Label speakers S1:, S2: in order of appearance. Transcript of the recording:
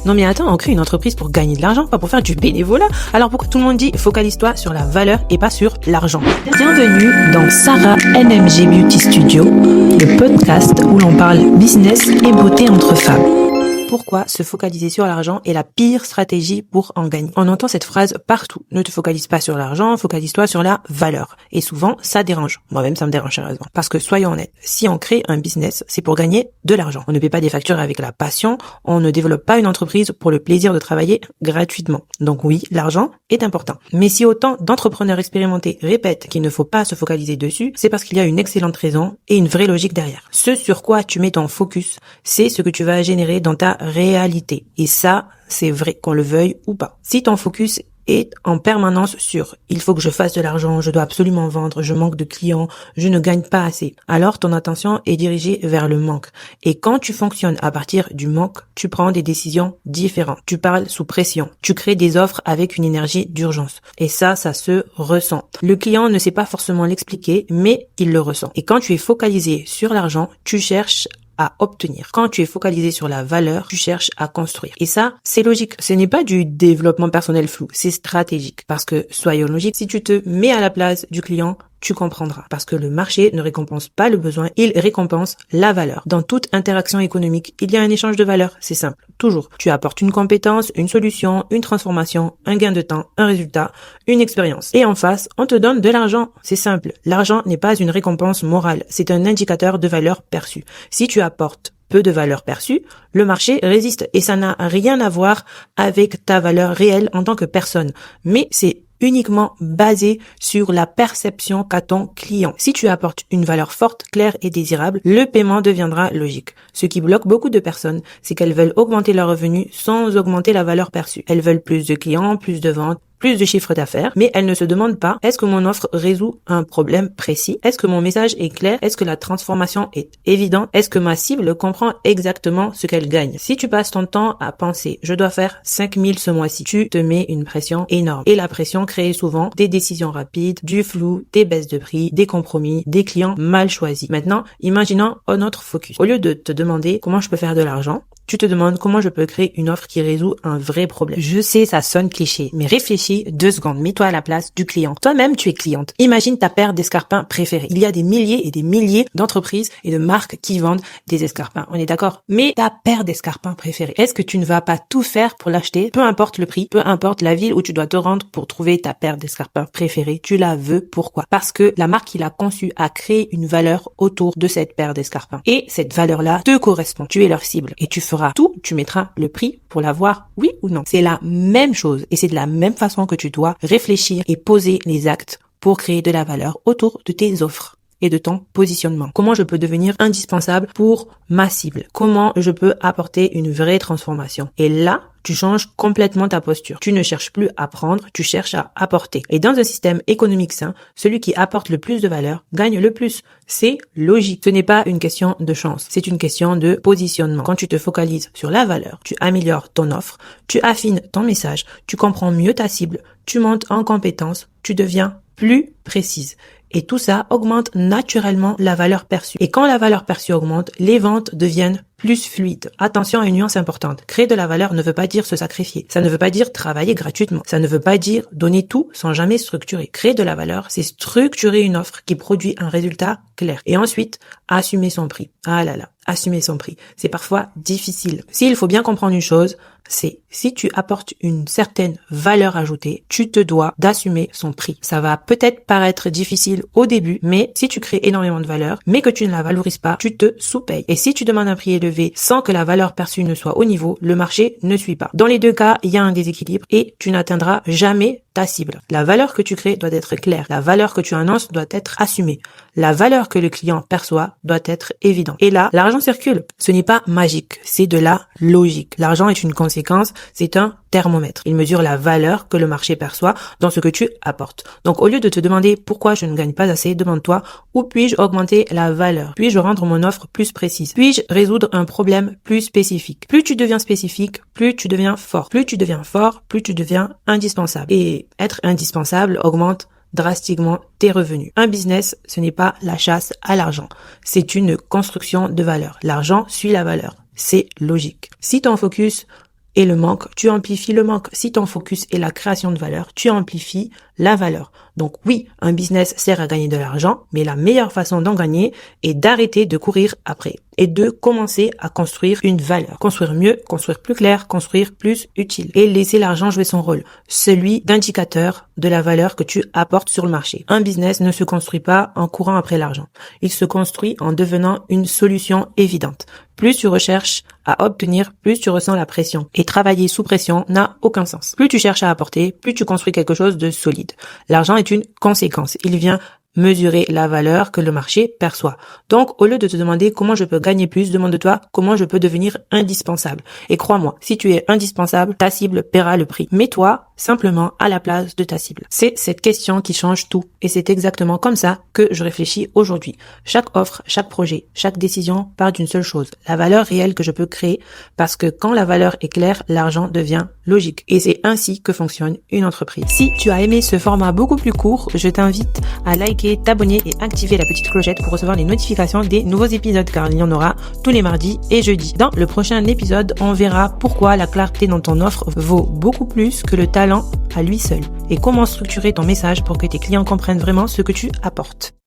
S1: Non mais attends, on crée une entreprise pour gagner de l'argent, pas pour faire du bénévolat. Alors pourquoi tout le monde dit focalise-toi sur la valeur et pas sur l'argent? Bienvenue dans Sarah NMG Beauty Studio, le podcast où l'on parle business et beauté entre femmes. Pourquoi se focaliser sur l'argent est la pire stratégie pour en gagner? On entend cette phrase partout. Ne te focalise pas sur l'argent, focalise-toi sur la valeur. Et souvent, ça dérange. Moi-même, ça me dérange sérieusement. Parce que soyons honnêtes, si on crée un business, c'est pour gagner de l'argent. On ne paie pas des factures avec la passion. On ne développe pas une entreprise pour le plaisir de travailler gratuitement. Donc oui, l'argent est important. Mais si autant d'entrepreneurs expérimentés répètent qu'il ne faut pas se focaliser dessus, c'est parce qu'il y a une excellente raison et une vraie logique derrière. Ce sur quoi tu mets ton focus, c'est ce que tu vas générer dans ta réalité. Et ça, c'est vrai, qu'on le veuille ou pas. Si ton focus est en permanence sur « il faut que je fasse de l'argent, je dois absolument vendre, je manque de clients, je ne gagne pas assez », alors ton attention est dirigée vers le manque. Et quand tu fonctionnes à partir du manque, tu prends des décisions différentes. Tu parles sous pression. Tu crées des offres avec une énergie d'urgence. Et ça se ressent. Le client ne sait pas forcément l'expliquer, mais il le ressent. Et quand tu es focalisé sur l'argent, tu cherches à obtenir. Quand tu es focalisé sur la valeur, tu cherches à construire. Et ça, c'est logique. Ce n'est pas du développement personnel flou, c'est stratégique. Parce que, soyons logiques, si tu te mets à la place du client, tu comprendras. Parce que le marché ne récompense pas le besoin, il récompense la valeur. Dans toute interaction économique, il y a un échange de valeur. C'est simple. Toujours. Tu apportes une compétence, une solution, une transformation, un gain de temps, un résultat, une expérience. Et en face, on te donne de l'argent. C'est simple. L'argent n'est pas une récompense morale. C'est un indicateur de valeur perçue. Si tu apportes peu de valeur perçue, le marché résiste. Et ça n'a rien à voir avec ta valeur réelle en tant que personne. Mais c'est uniquement basé sur la perception qu'a ton client. Si tu apportes une valeur forte, claire et désirable, le paiement deviendra logique. Ce qui bloque beaucoup de personnes, c'est qu'elles veulent augmenter leurs revenus sans augmenter la valeur perçue. Elles veulent plus de clients, plus de ventes, plus de chiffre d'affaires, mais elles ne se demandent pas, est-ce que mon offre résout un problème précis? Est-ce que mon message est clair? Est-ce que la transformation est évidente? Est-ce que ma cible comprend exactement ce qu'elle gagne? Si tu passes ton temps à penser, je dois faire 5000 ce mois-ci, tu te mets une pression énorme. Et la pression crée souvent des décisions rapides, du flou, des baisses de prix, des compromis, des clients mal choisis. Maintenant, imaginons un autre focus. Au lieu de te demander comment je peux faire de l'argent, tu te demandes comment je peux créer une offre qui résout un vrai problème. Je sais, ça sonne cliché, mais réfléchis 2 secondes. Mets-toi à la place du client. Toi-même, tu es cliente. Imagine ta paire d'escarpins préférés. Il y a des milliers et des milliers d'entreprises et de marques qui vendent des escarpins. On est d'accord? Mais ta paire d'escarpins préférée, est-ce que tu ne vas pas tout faire pour l'acheter? Peu importe le prix, peu importe la ville où tu dois te rendre pour trouver ta paire d'escarpins préférée, tu la veux. Pourquoi? Parce que la marque qui l'a conçue a créé une valeur autour de cette paire d'escarpins. Et cette valeur-là te correspond. Tu es leur cible. Et tu feras tout, tu mettras le prix pour l'avoir, oui ou non. C'est la même chose et c'est de la même façon que tu dois réfléchir et poser les actes pour créer de la valeur autour de tes offres et de ton positionnement. Comment je peux devenir indispensable pour ma cible? Comment je peux apporter une vraie transformation? Et là, tu changes complètement ta posture. Tu ne cherches plus à prendre, tu cherches à apporter. Et dans un système économique sain, celui qui apporte le plus de valeur gagne le plus. C'est logique. Ce n'est pas une question de chance. C'est une question de positionnement. Quand tu te focalises sur la valeur, tu améliores ton offre, tu affines ton message, tu comprends mieux ta cible, tu montes en compétences, tu deviens plus précise. Et tout ça augmente naturellement la valeur perçue. Et quand la valeur perçue augmente, les ventes deviennent plus fluides. Attention à une nuance importante. Créer de la valeur ne veut pas dire se sacrifier. Ça ne veut pas dire travailler gratuitement. Ça ne veut pas dire donner tout sans jamais structurer. Créer de la valeur, c'est structurer une offre qui produit un résultat clair. Et ensuite, assumer son prix. Ah là là, assumer son prix. C'est parfois difficile. S'il faut bien comprendre une chose, c'est si tu apportes une certaine valeur ajoutée, tu te dois d'assumer son prix. Ça va peut-être paraître difficile au début, mais si tu crées énormément de valeur, mais que tu ne la valorises pas, tu te sous-payes. Et si tu demandes un prix élevé sans que la valeur perçue ne soit au niveau, le marché ne suit pas. Dans les deux cas, il y a un déséquilibre et tu n'atteindras jamais ta cible. La valeur que tu crées doit être claire. La valeur que tu annonces doit être assumée. La valeur que le client perçoit doit être évidente. Et là, l'argent circule. Ce n'est pas magique, c'est de la logique. L'argent est une conséquence, c'est un thermomètre. Il mesure la valeur que le marché perçoit dans ce que tu apportes. Donc, au lieu de te demander pourquoi je ne gagne pas assez, demande-toi où puis-je augmenter la valeur? Puis-je rendre mon offre plus précise? Puis-je résoudre un problème plus spécifique? Plus tu deviens spécifique, plus tu deviens fort. Plus tu deviens fort, plus tu deviens indispensable. Et être indispensable augmente drastiquement tes revenus. Un business, ce n'est pas la chasse à l'argent. C'est une construction de valeur. L'argent suit la valeur. C'est logique. Si ton focus et le manque, tu amplifies le manque. Si ton focus est la création de valeur, tu amplifies la valeur. Donc oui, un business sert à gagner de l'argent, mais la meilleure façon d'en gagner est d'arrêter de courir après et de commencer à construire une valeur. Construire mieux, construire plus clair, construire plus utile et laisser l'argent jouer son rôle, celui d'indicateur de la valeur que tu apportes sur le marché. Un business ne se construit pas en courant après l'argent. Il se construit en devenant une solution évidente. Plus tu recherches à obtenir, plus tu ressens la pression. Et travailler sous pression n'a aucun sens. Plus tu cherches à apporter, plus tu construis quelque chose de solide. L'argent est une conséquence. Il vient mesurer la valeur que le marché perçoit. Donc, au lieu de te demander comment je peux gagner plus, demande-toi comment je peux devenir indispensable. Et crois-moi, si tu es indispensable, ta cible paiera le prix. Mets-toi simplement à la place de ta cible. C'est cette question qui change tout. Et c'est exactement comme ça que je réfléchis aujourd'hui. Chaque offre, chaque projet, chaque décision part d'une seule chose. La valeur réelle que je peux créer, parce que quand la valeur est claire, l'argent devient logique. Et c'est ainsi que fonctionne une entreprise. Si tu as aimé ce format beaucoup plus court, je t'invite à liker, t'abonner et activer la petite clochette pour recevoir les notifications des nouveaux épisodes, car il y en aura tous les mardis et jeudis. Dans le prochain épisode, on verra pourquoi la clarté dans ton offre vaut beaucoup plus que le talent à lui seul et comment structurer ton message pour que tes clients comprennent vraiment ce que tu apportes.